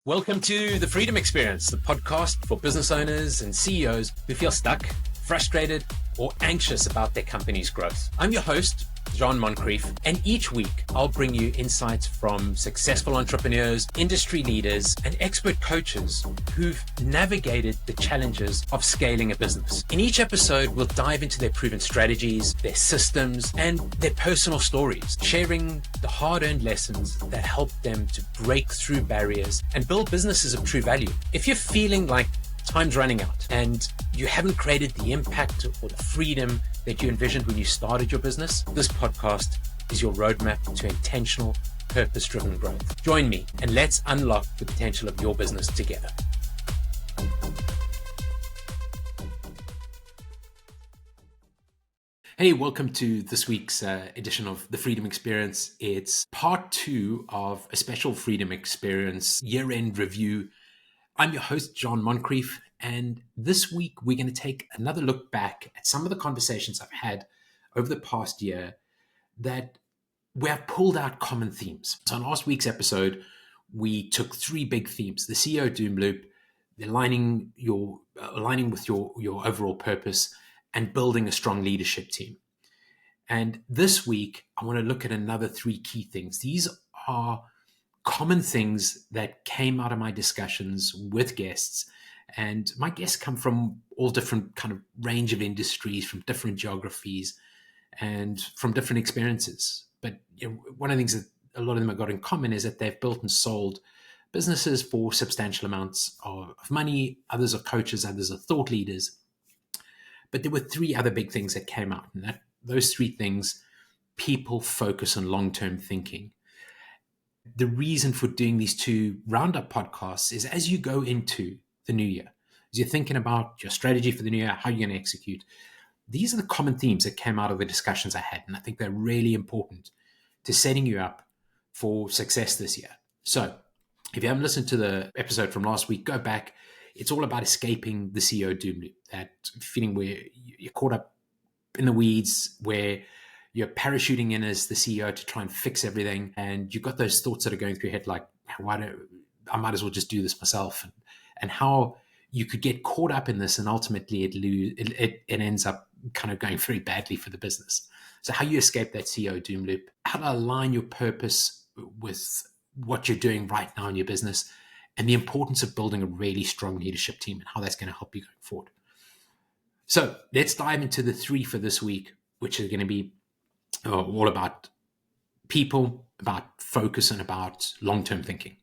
Welcome to The Freedom Experience, the podcast for business owners and CEOs who feel stuck, frustrated, or anxious about their company's growth. I'm your host, John Moncrief, and each week I'll bring you insights from successful entrepreneurs, industry leaders, and expert coaches who've navigated the challenges of scaling a business. In each episode, we'll dive into their proven strategies, their systems, and their personal stories, sharing the hard-earned lessons that help them to break through barriers and build businesses of true value. If you're feeling like time's running out and you haven't created the impact or the freedom that you envisioned when you started your business, this podcast is your roadmap to intentional, purpose-driven growth. Join me and let's unlock the potential of your business together. Hey, welcome to this week's edition of The Freedom Experience. It's part 2 of a special Freedom Experience year-end review. I'm your host, John Moncrief, and this week we're going to take another look back at some of the conversations I've had over the past year that we have pulled out common themes. So in last week's episode, we took 3 big themes: the CEO doom loop, aligning with your overall purpose, and building a strong leadership team. And this week, I want to look at another 3 key things. These are common things that came out of my discussions with guests, and my guests come from all different kind of range of industries, from different geographies and from different experiences. But one of the things that a lot of them have got in common is that they've built and sold businesses for substantial amounts of money. Others are coaches, others are thought leaders. But there were 3 other big things that came out, and those 3 things: people, focus, and long-term thinking. The reason for doing these 2 roundup podcasts is as you go into the new year, as you're thinking about your strategy for the new year, how you're going to execute, these are the common themes that came out of the discussions I had. And I think they're really important to setting you up for success this year. So if you haven't listened to the episode from last week, go back. It's all about escaping the CEO doom loop, that feeling where you're caught up in the weeds, where you're parachuting in as the CEO to try and fix everything, and you've got those thoughts that are going through your head like, I might as well just do this myself, and how you could get caught up in this and ultimately it ends up kind of going very badly for the business. So how you escape that CEO doom loop, how to align your purpose with what you're doing right now in your business, and the importance of building a really strong leadership team and how that's going to help you going forward. So let's dive into the 3 for this week, which are going to be all about people, about focus, and about long-term thinking.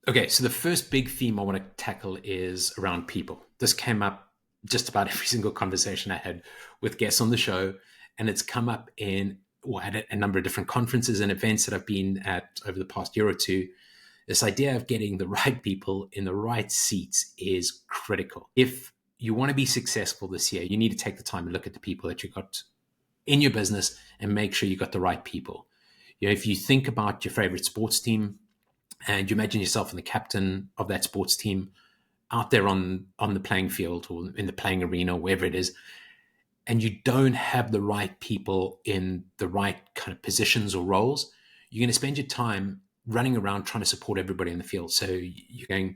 Okay, so the first big theme I want to tackle is around people. This came up just about every single conversation I had with guests on the show, and it's come up at a number of different conferences and events that I've been at over the past year or 2. This idea of getting the right people in the right seats is critical. If you want to be successful this year, you need to take the time and look at the people that you've got in your business and make sure you got the right people. If you think about your favorite sports team and you imagine yourself in the captain of that sports team out there on the playing field or in the playing arena or wherever it is, and you don't have the right people in the right kind of positions or roles, you're going to spend your time running around trying to support everybody in the field. So you're going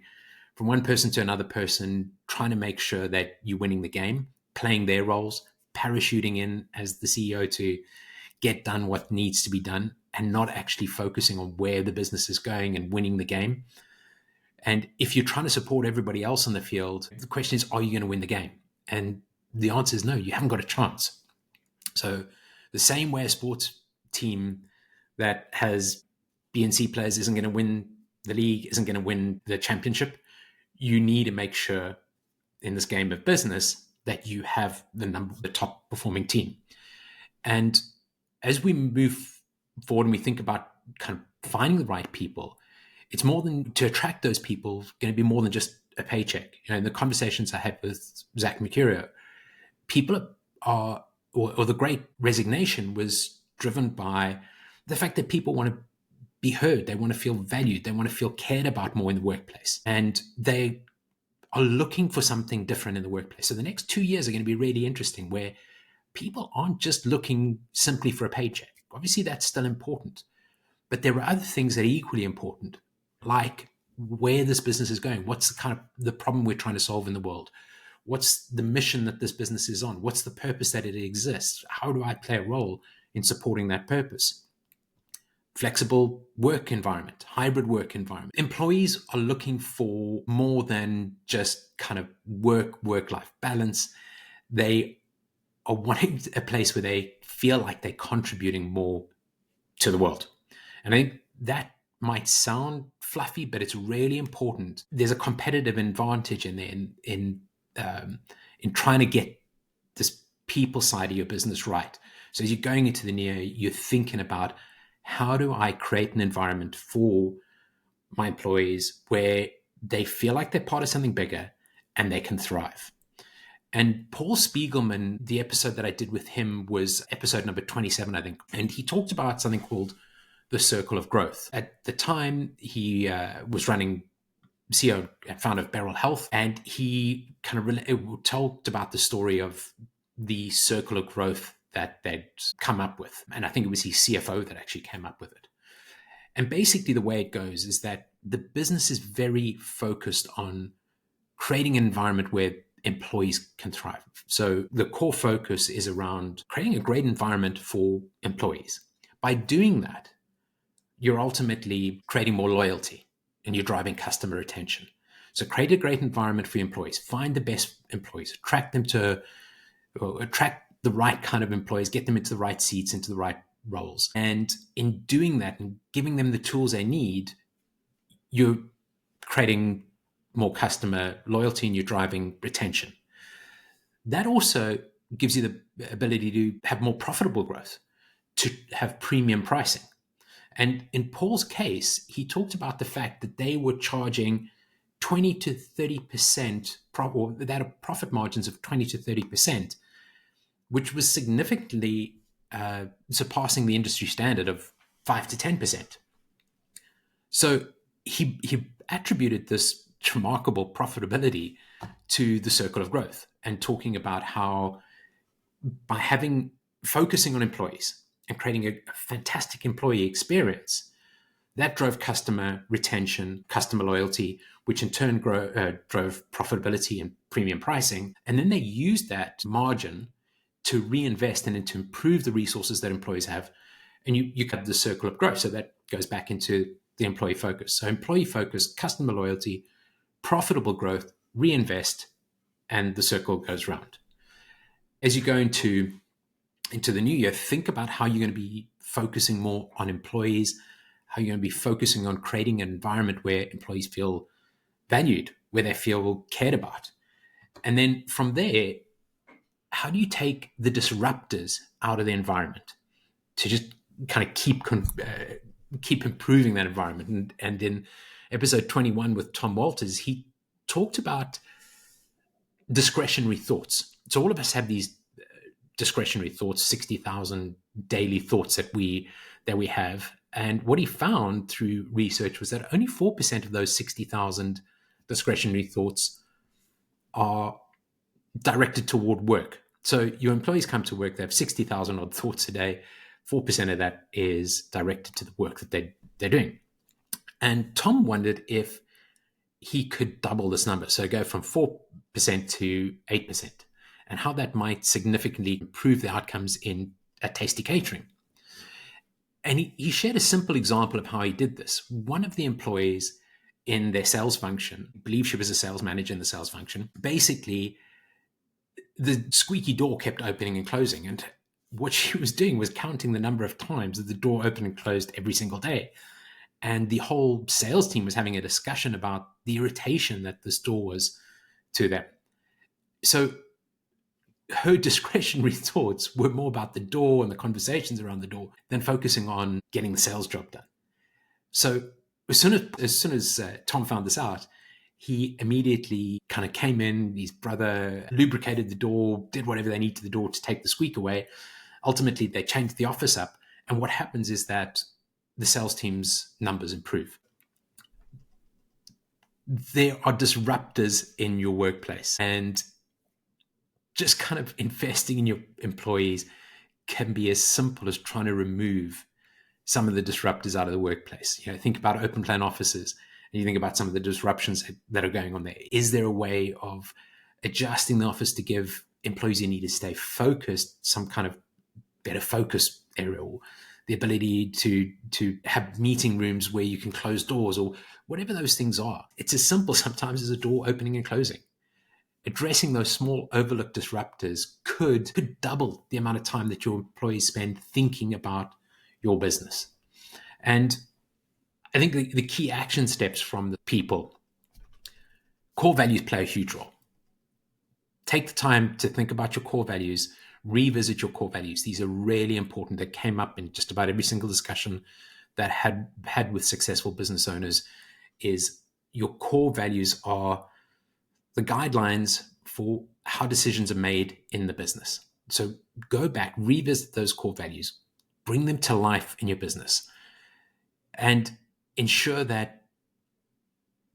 from one person to another person, trying to make sure that you're winning the game, playing their roles, parachuting in as the CEO to get done what needs to be done, and not actually focusing on where the business is going and winning the game. And if you're trying to support everybody else on the field, the question is, are you going to win the game? And the answer is no, you haven't got a chance. So the same way a sports team that has B and C players isn't going to win the league, isn't going to win the championship, you need to make sure in this game of business that you have the top performing team. And as we move forward and we think about kind of finding the right people, it's more than to attract those people, going to be more than just a paycheck. In the conversations I had with Zach Mercurio, people are, or the great resignation was driven by the fact that people want to be heard. They want to feel valued. They want to feel cared about more in the workplace. And they are looking for something different in the workplace. So the next 2 years are going to be really interesting, where people aren't just looking simply for a paycheck. Obviously, that's still important. But there are other things that are equally important, like where this business is going. What's the kind of the problem we're trying to solve in the world? What's the mission that this business is on? What's the purpose that it exists? How do I play a role in supporting that purpose? Flexible work environment, hybrid work environment. Employees are looking for more than just kind of work-life balance. They are wanting a place where they feel like they're contributing more to the world. And I think that might sound fluffy, but it's really important. There's a competitive advantage in there in trying to get this people side of your business right. So as you're going into the new year, you're thinking about, how do I create an environment for my employees where they feel like they're part of something bigger and they can thrive? And Paul Spiegelman, the episode that I did with him was episode number 27, I think. And he talked about something called the circle of growth. At the time, he was running CEO and founder of Beryl Health, and he kind of talked about the story of the circle of growth that they'd come up with. And I think it was his CFO that actually came up with it. And basically the way it goes is that the business is very focused on creating an environment where employees can thrive. So the core focus is around creating a great environment for employees. By doing that, you're ultimately creating more loyalty and you're driving customer retention. So create a great environment for your employees. Find the best employees, attract the right kind of employees, get them into the right seats, into the right roles. And in doing that and giving them the tools they need, you're creating more customer loyalty and you're driving retention. That also gives you the ability to have more profitable growth, to have premium pricing. And in Paul's case, he talked about the fact that they were charging 20 to 30%, or they had profit margins of 20 to 30%, which was significantly surpassing the industry standard of 5 to 10%. So he attributed this remarkable profitability to the circle of growth, and talking about how by focusing on employees and creating a fantastic employee experience, that drove customer retention, customer loyalty, which in turn drove profitability and premium pricing. And then they used that margin to reinvest and to improve the resources that employees have. And you cut the circle of growth. So that goes back into the employee focus. So employee focus, customer loyalty, profitable growth, reinvest, and the circle goes round. As you go into the new year, think about how you're going to be focusing more on employees, how you're going to be focusing on creating an environment where employees feel valued, where they feel cared about. And then from there, how do you take the disruptors out of the environment to just kind of keep improving that environment? And in episode 21 with Tom Walters, he talked about discretionary thoughts. So all of us have these discretionary thoughts, 60,000 daily thoughts that we have. And what he found through research was that only 4% of those 60,000 discretionary thoughts are directed toward work. So your employees come to work, they have 60,000 odd thoughts a day. 4% of that is directed to the work that they're doing. And Tom wondered if he could double this number, so go from 4% to 8%, and how that might significantly improve the outcomes in at Tasty Catering. And he shared a simple example of how he did this. One of the employees in their sales function, I believe she was a sales manager in the sales function, basically the squeaky door kept opening and closing. And what she was doing was counting the number of times that the door opened and closed every single day. And the whole sales team was having a discussion about the irritation that this door was to them. So her discretionary thoughts were more about the door and the conversations around the door than focusing on getting the sales job done. So as soon as Tom found this out, he immediately kind of came in. His brother lubricated the door, did whatever they need to the door to take the squeak away. Ultimately, they changed the office up. And what happens is that the sales team's numbers improve. There are disruptors in your workplace, and just kind of investing in your employees can be as simple as trying to remove some of the disruptors out of the workplace. Think about open plan offices and you think about some of the disruptions that are going on there. Is there a way of adjusting the office to give employees who need to stay focused some kind of better focus area, or the ability to have meeting rooms where you can close doors, or whatever those things are? It's as simple sometimes as a door opening and closing. Addressing those small overlooked disruptors could double the amount of time that your employees spend thinking about your business. And I think the key action steps from the people, core values play a huge role. Take the time to think about your core values, revisit your core values. These are really important. They came up in just about every single discussion that had with successful business owners. Is your core values are the guidelines for how decisions are made in the business. So go back, revisit those core values, bring them to life in your business, and ensure that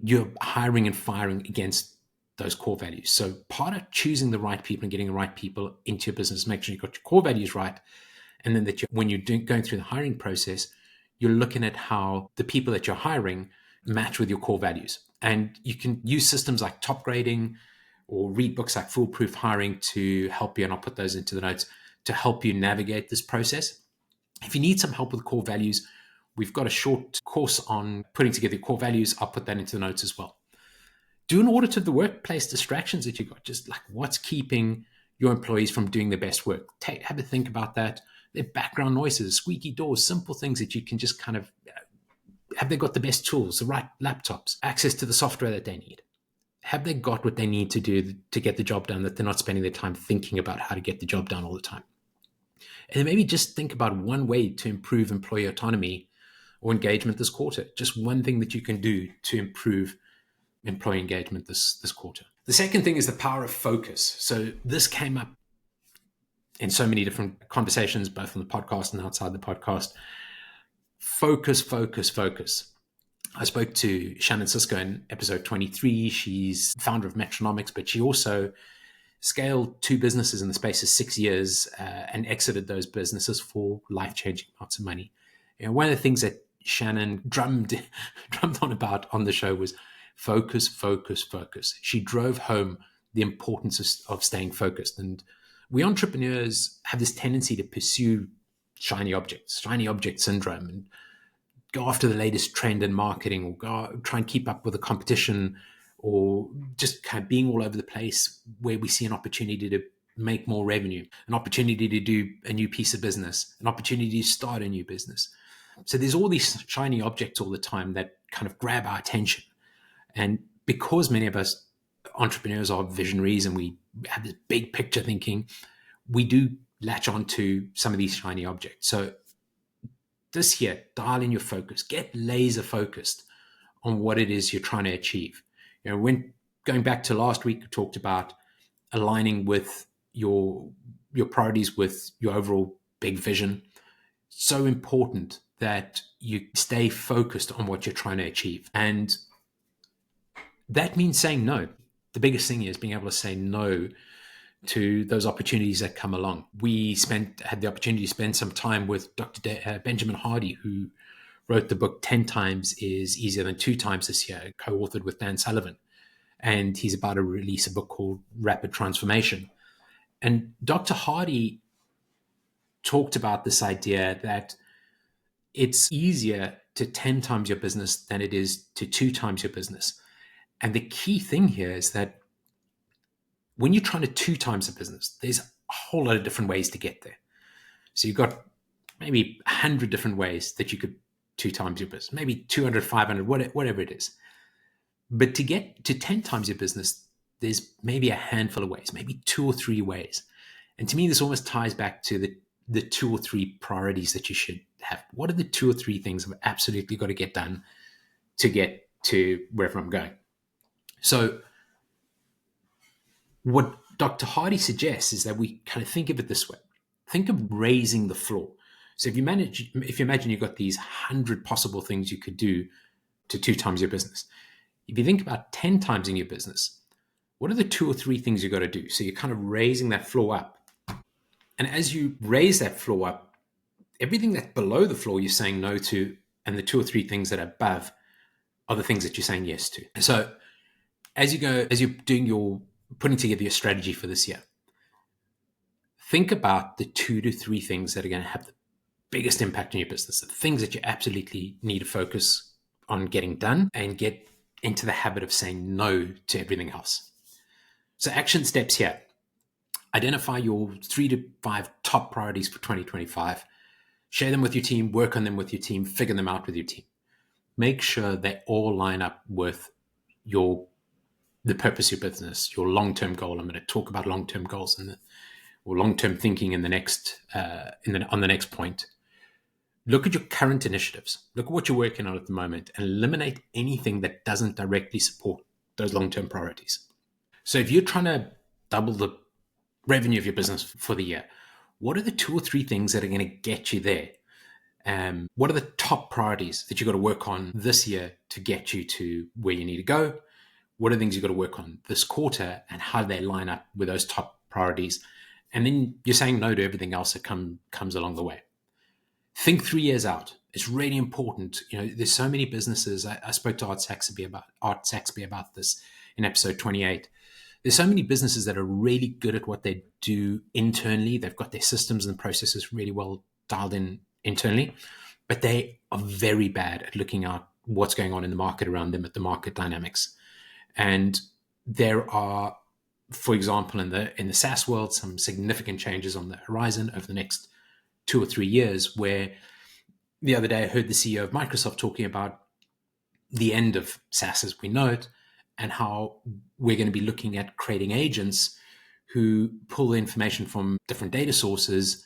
you're hiring and firing against those core values. So part of choosing the right people and getting the right people into your business, make sure you've got your core values right. And then when you're going through the hiring process, you're looking at how the people that you're hiring match with your core values. And you can use systems like top grading or read books like Foolproof Hiring to help you, and I'll put those into the notes, to help you navigate this process. If you need some help with core values, we've got a short course on putting together core values. I'll put that into the notes as well. Do an audit of the workplace distractions that you got, just like what's keeping your employees from doing their best work. Have a think about that. Their background noises, squeaky doors, simple things that you can just kind of, have they got the best tools, the right laptops, access to the software that they need? Have they got what they need to do to get the job done, that they're not spending their time thinking about how to get the job done all the time? And then maybe just think about one way to improve employee autonomy or engagement this quarter. Just one thing that you can do to improve employee engagement this quarter. The second thing is the power of focus. So this came up in so many different conversations, both on the podcast and outside the podcast. Focus, focus, focus. I spoke to Shannon Cisco in episode 23. She's founder of Metronomics, but she also scaled 2 businesses in the space of 6 years and exited those businesses for life-changing amounts of money. One of the things that Shannon drummed on about on the show was focus, focus, focus. She drove home the importance of staying focused. And we entrepreneurs have this tendency to pursue shiny object syndrome, and go after the latest trend in marketing, or try and keep up with the competition, or just kind of being all over the place where we see an opportunity to make more revenue, an opportunity to do a new piece of business, an opportunity to start a new business. So there's all these shiny objects all the time that kind of grab our attention. And because many of us entrepreneurs are visionaries and we have this big picture thinking, we do latch on to some of these shiny objects. So this year, dial in your focus, get laser focused on what it is you're trying to achieve. When going back to last week, we talked about aligning with your priorities with your overall big vision. So important that you stay focused on what you're trying to achieve. And that means saying no. The biggest thing is being able to say no to those opportunities that come along. We had the opportunity to spend some time with Dr. Benjamin Hardy, who wrote the book 10 Times is Easier Than 2 Times this year, co-authored with Dan Sullivan. And he's about to release a book called Rapid Transformation. And Dr. Hardy talked about this idea that it's easier to 10 times your business than it is to 2 times your business. And the key thing here is that when you're trying to 2 times a business, there's a whole lot of different ways to get there. So you've got maybe 100 different ways that you could 2 times your business, maybe 200, 500, whatever it is. But to get to 10 times your business, there's maybe a handful of ways, maybe 2 or 3 ways. And to me, this almost ties back to the 2 or 3 priorities that you should have. What are the 2 or 3 things I've absolutely got to get done to get to wherever I'm going? So what Dr. Hardy suggests is that we kind of think of it this way. Think of raising the floor. So if you imagine you've got these 100 possible things you could do to 2 times your business. If you think about 10 times in your business, what are the 2 or 3 things you've got to do? So you're kind of raising that floor up. And as you raise that floor up, everything that's below the floor you're saying no to, and the 2 or 3 things that are above, are the things that you're saying yes to. So as you're doing your putting together your strategy for this year, think about the 2 to 3 things that are going to have the biggest impact on your business, the things that you absolutely need to focus on getting done, and get into the habit of saying no to everything else. So action steps here. Identify your 3 to 5 top priorities for 2025. Share them with your team, work on them with your team, figure them out with your team. Make sure they all line up with the purpose of your business, your long-term goal. I'm going to talk about long-term goals or long-term thinking in the next on the next point. Look at your current initiatives. Look at what you're working on at the moment and eliminate anything that doesn't directly support those long-term priorities. So if you're trying to double the revenue of your business for the year, what are the 2 or 3 things that are going to get you there? What are the top priorities that you've got to work on this year to get you to where you need to go? What are the things you've got to work on this quarter, and how do they line up with those top priorities? And then you're saying no to everything else that comes along the way. Think 3 years out. It's really important. There's so many businesses. I spoke to Art Saxby about this in episode 28. There's so many businesses that are really good at what they do internally. They've got their systems and processes really well dialed in internally, but they are very bad at looking at what's going on in the market around them, at the market dynamics. And there are, for example, in the SaaS world, some significant changes on the horizon over the next 2 or 3 years, where the other day I heard the CEO of Microsoft talking about the end of SaaS as we know it, and how we're going to be looking at creating agents who pull the information from different data sources.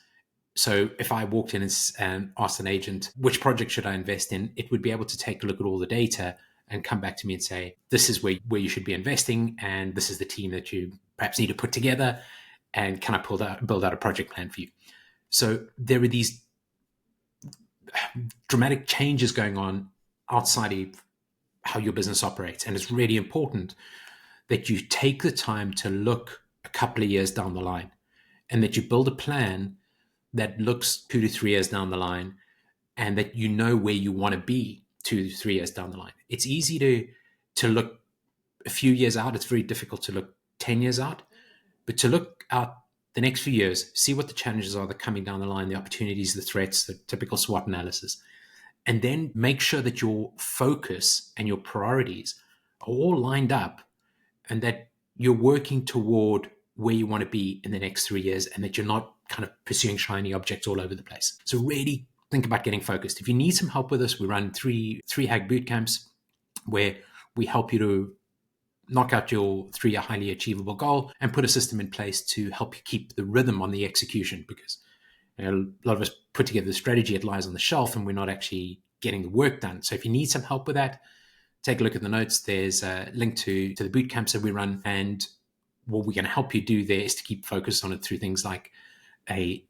So if I walked in and asked an agent, which project should I invest in, it would be able to take a look at all the data and come back to me and say, this is where you should be investing, and this is the team that you perhaps need to put together, and can I build out a project plan for you? So there are these dramatic changes going on outside of how your business operates, and it's really important that you take the time to look a couple of years down the line, and that you build a plan that looks 2 to 3 years down the line, and that you know where you want to be 2 to 3 years down the line. It's easy to look a few years out. It's very difficult to look 10 years out, but to look out the next few years, see what the challenges are that are coming down the line, the opportunities, the threats, the typical SWOT analysis, and then make sure that your focus and your priorities are all lined up, and that you're working toward where you want to be in the next 3 years, and that you're not kind of pursuing shiny objects all over the place. So really think about getting focused. If you need some help with this, we run three hack boot camps where we help you to knock out your 3-year highly achievable goal and put a system in place to help you keep the rhythm on the execution, because a lot of us put together the strategy, it lies on the shelf, and we're not actually getting the work done. So if you need some help with that, take a look at the notes. There's a link to the boot camps that we run, and what we're going to help you do there is to keep focused on it through things like an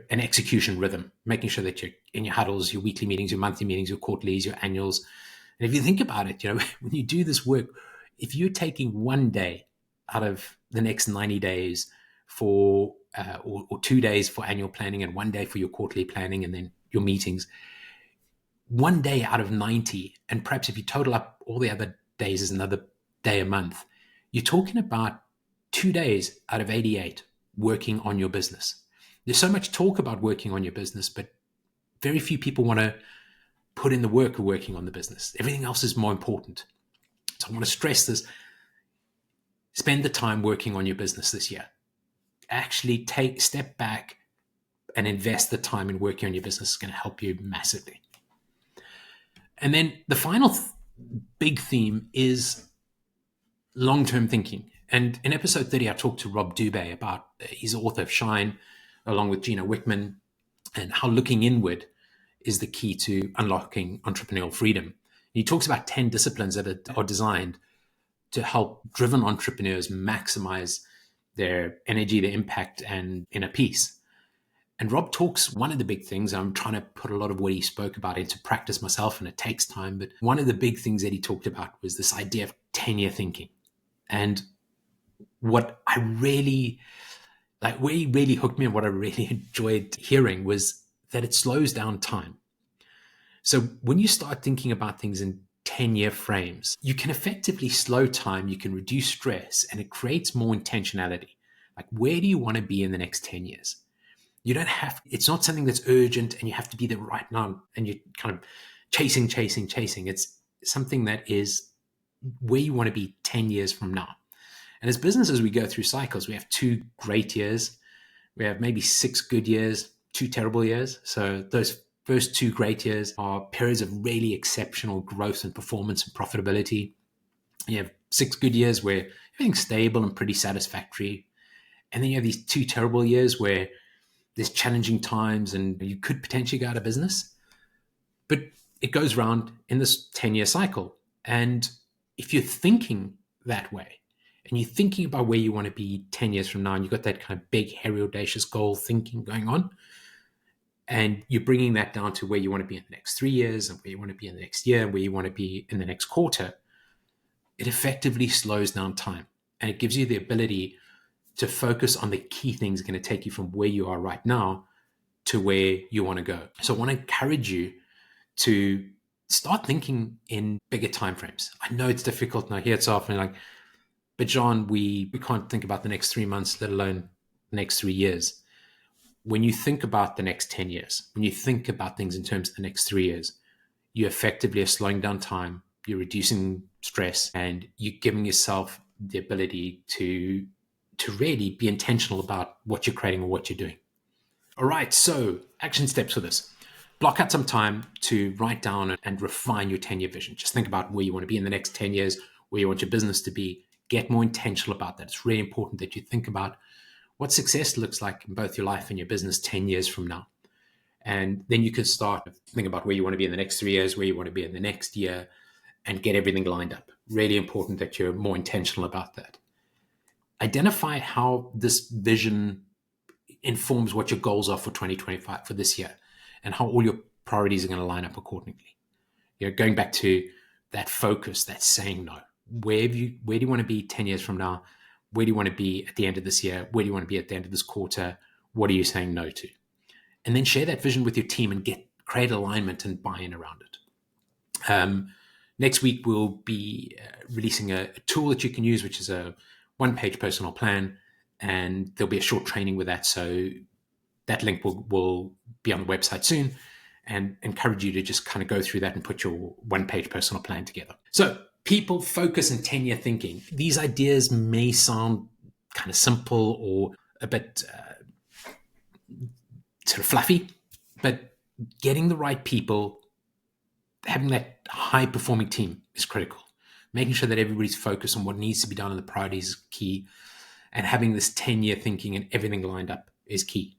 execution rhythm, making sure that you're in your huddles, your weekly meetings, your monthly meetings, your quarterlies, your annuals. And if you think about it, when you do this work, if you're taking 1 day out of the next 90 days for or 2 days for annual planning, and 1 day for your quarterly planning, and then your meetings, 1 day out of 90, and perhaps if you total up all the other days as another day a month, you're talking about 2 days out of 88 working on your business. There's so much talk about working on your business, but very few people want to put in the work of working on the business. Everything else is more important. So I want to stress this. Spend the time working on your business this year. Actually step back and invest the time in working on your business. Is going to help you massively. And then the final big theme is long-term thinking. And in episode 30, I talked to Rob Dubé about, he's the author of Shine, along with Gina Wickman, and how looking inward is the key to unlocking entrepreneurial freedom. He talks about 10 disciplines that are designed to help driven entrepreneurs maximize their energy, their impact, and inner peace. And Rob talks, one of the big things, I'm trying to put a lot of what he spoke about into practice myself, and it takes time, but one of the big things that he talked about was this idea of 10-year thinking. And what I really, where he really hooked me and what I really enjoyed hearing was that it slows down time. So when you start thinking about things in 10-year frames, you can effectively slow time, you can reduce stress, and it creates more intentionality. Like, where do you want to be in the next 10 years? You don't have, it's not something that's urgent and you have to be there right now and you're kind of chasing. It's something that is where you want to be 10 years from now. And as businesses, we go through cycles. We have 2 great years. We have maybe 6 good years, 2 terrible years. So those first 2 great years are periods of really exceptional growth and performance and profitability. You have 6 good years where everything's stable and pretty satisfactory. And then you have these 2 terrible years where there's challenging times and you could potentially go out of business. But it goes around in this 10-year cycle. And if you're thinking that way, and you're thinking about where you want to be 10 years from now, and you've got that kind of big, hairy, audacious goal thinking going on, and you're bringing that down to where you want to be in the next 3 years, and where you want to be in the next year, and where you want to be in the next quarter, it effectively slows down time. And it gives you the ability to focus on the key things going to take you from where you are right now to where you want to go. So I want to encourage you to start thinking in bigger timeframes. I know it's difficult, and I hear it so often, like, but John, we can't think about the next 3 months, let alone the next 3 years. When you think about the next 10 years, when you think about things in terms of the next 3 years, you effectively are slowing down time, you're reducing stress, and you're giving yourself the ability to really be intentional about what you're creating or what you're doing. All right, so action steps for this. Block out some time to write down and refine your 10-year vision. Just think about where you want to be in the next 10 years, where you want your business to be. Get more intentional about that. It's really important that you think about what success looks like in both your life and your business 10 years from now. And then you can start thinking about where you want to be in the next 3 years, where you want to be in the next year, and get everything lined up. Really important that you're more intentional about that. Identify how this vision informs what your goals are for 2025, for this year, and how all your priorities are going to line up accordingly. You know, going back to that focus, that saying no. Where do you want to be 10 years from now? Where do you want to be at the end of this year? Where do you want to be at the end of this quarter? What are you saying no to? And then share that vision with your team and create alignment and buy-in around it. Next week, we'll be releasing a tool that you can use, which is a 1-page personal plan, and there'll be a short training with that. So that link will be on the website soon, and encourage you to just kind of go through that and put your 1-page personal plan together. So people, focus, and 10-year thinking. These ideas may sound kind of simple or a bit sort of fluffy, but getting the right people, having that high-performing team is critical. Making sure that everybody's focused on what needs to be done and the priorities is key. And having this 10-year thinking and everything lined up is key.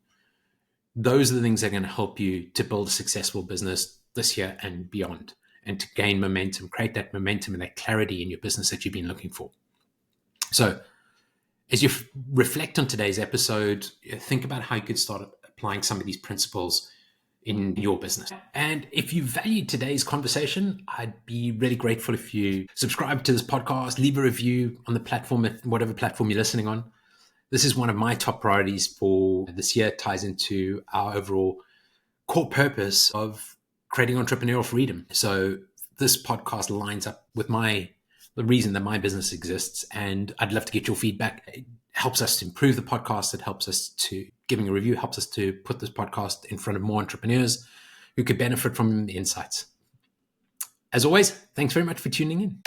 Those are the things that are going to help you to build a successful business this year and beyond, and to gain momentum, create that momentum and that clarity in your business that you've been looking for. So as you reflect on today's episode, think about how you could start applying some of these principles in your business. And if you valued today's conversation, I'd be really grateful if you subscribe to this podcast, leave a review on the platform, whatever platform you're listening on. This is one of my top priorities for this year. It ties into our overall core purpose of creating entrepreneurial freedom. So this podcast lines up with the reason that my business exists, and I'd love to get your feedback. It helps us to improve the podcast. It helps us to giving a review, helps us to put this podcast in front of more entrepreneurs who could benefit from the insights. As always, thanks very much for tuning in.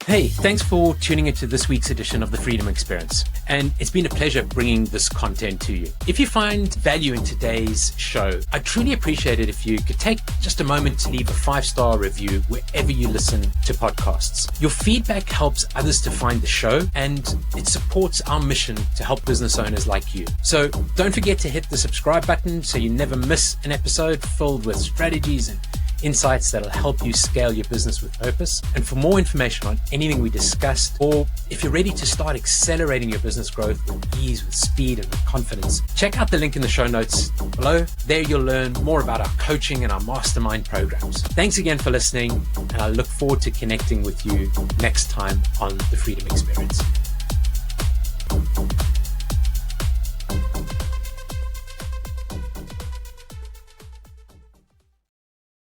Hey, thanks for tuning into this week's edition of The Freedom Experience. And it's been a pleasure bringing this content to you. If you find value in today's show, I'd truly appreciate it if you could take just a moment to leave a 5-star review wherever you listen to podcasts. Your feedback helps others to find the show, and it supports our mission to help business owners like you. So don't forget to hit the subscribe button so you never miss an episode filled with strategies and insights that'll help you scale your business with purpose. And for more information on anything we discussed, or if you're ready to start accelerating your business growth with ease, with speed, and with confidence, check out the link in the show notes below. There you'll learn more about our coaching and our mastermind programs. Thanks again for listening, and I look forward to connecting with you next time on The Freedom Experience.